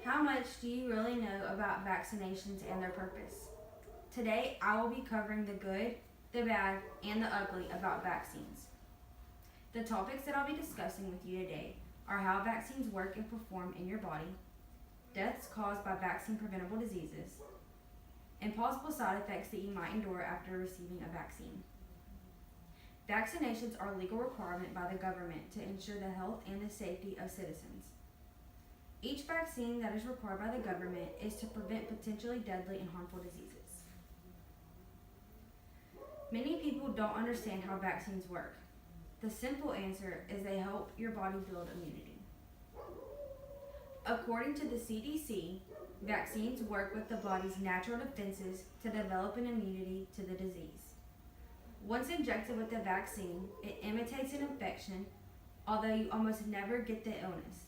How much do you really know about vaccinations and their purpose? Today, I will be covering the good, the bad, and the ugly about vaccines. The topics that I'll be discussing with you today are how vaccines work and perform in your body, deaths caused by vaccine preventable diseases, and possible side effects that you might endure after receiving a vaccine. Vaccinations are a legal requirement by the government to ensure the health and the safety of citizens. Each vaccine that is required by the government is to prevent potentially deadly and harmful diseases. Many people don't understand how vaccines work. The simple answer is they help your body build immunity. According to the CDC, vaccines work with the body's natural defenses to develop an immunity to the disease. Once injected with the vaccine, it imitates an infection, although you almost never get the illness.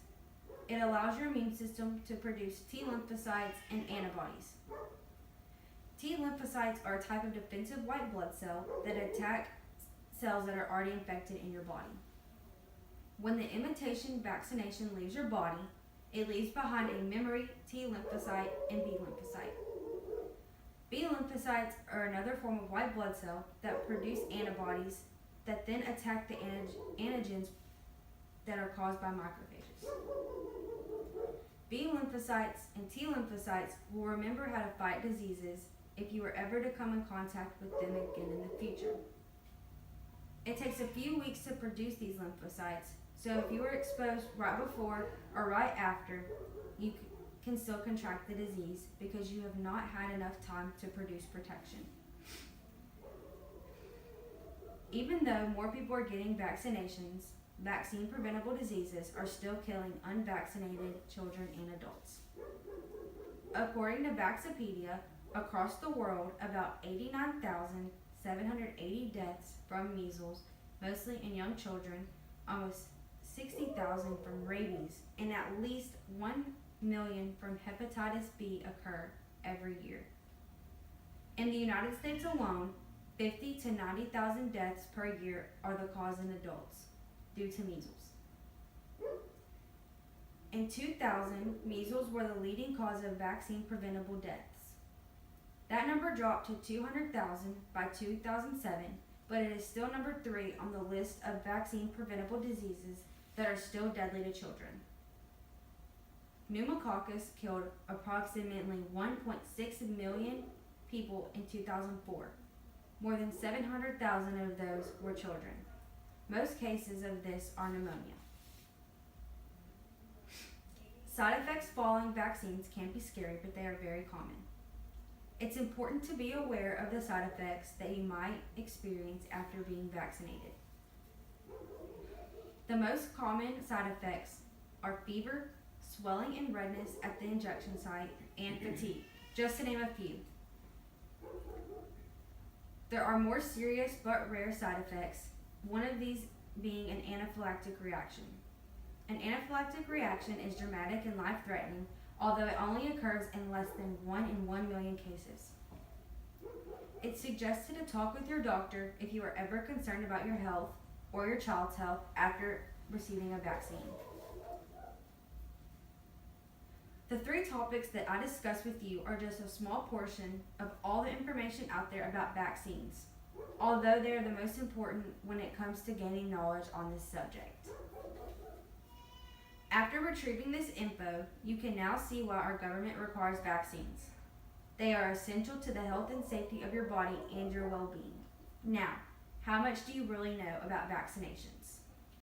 It allows your immune system to produce T lymphocytes and antibodies. T lymphocytes are a type of defensive white blood cell that attack cells that are already infected in your body. When the imitation vaccination leaves your body, it leaves behind a memory T lymphocyte and B lymphocyte. B lymphocytes are another form of white blood cell that produce antibodies that then attack the antigens that are caused by macrophages. B lymphocytes and T lymphocytes will remember how to fight diseases if you were ever to come in contact with them again in the future. It takes a few weeks to produce these lymphocytes, so if you were exposed right before or right after, you can still contract the disease because you have not had enough time to produce protection. Even though more people are getting vaccinations, vaccine preventable diseases are still killing unvaccinated children and adults. According to Vaxopedia, across the world, about 89,780 deaths from measles, mostly in young children, almost 60,000 from rabies, and at least 1 million from hepatitis B occur every year. In the United States alone, 50 to 90,000 deaths per year are the cause in adults due to measles. In 2000, measles were the leading cause of vaccine preventable deaths. That number dropped to 200,000 by 2007, but it is still number 3 on the list of vaccine preventable diseases that are still deadly to children. Pneumococcus killed approximately 1.6 million people in 2004. More than 700,000 of those were children. Most cases of this are pneumonia. Side effects following vaccines can be scary, but they are very common. It's important to be aware of the side effects that you might experience after being vaccinated. The most common side effects are fever, swelling and redness at the injection site, and fatigue, just to name a few. There are more serious but rare side effects, one of these being an anaphylactic reaction. An anaphylactic reaction is dramatic and life-threatening, although it only occurs in less than 1 in 1 million cases. It's suggested to talk with your doctor if you are ever concerned about your health or your child's health after receiving a vaccine. The 3 topics that I discussed with you are just a small portion of all the information out there about vaccines, although they are the most important when it comes to gaining knowledge on this subject. After retrieving this info, you can now see why our government requires vaccines. They are essential to the health and safety of your body and your well-being. Now, how much do you really know about vaccinations?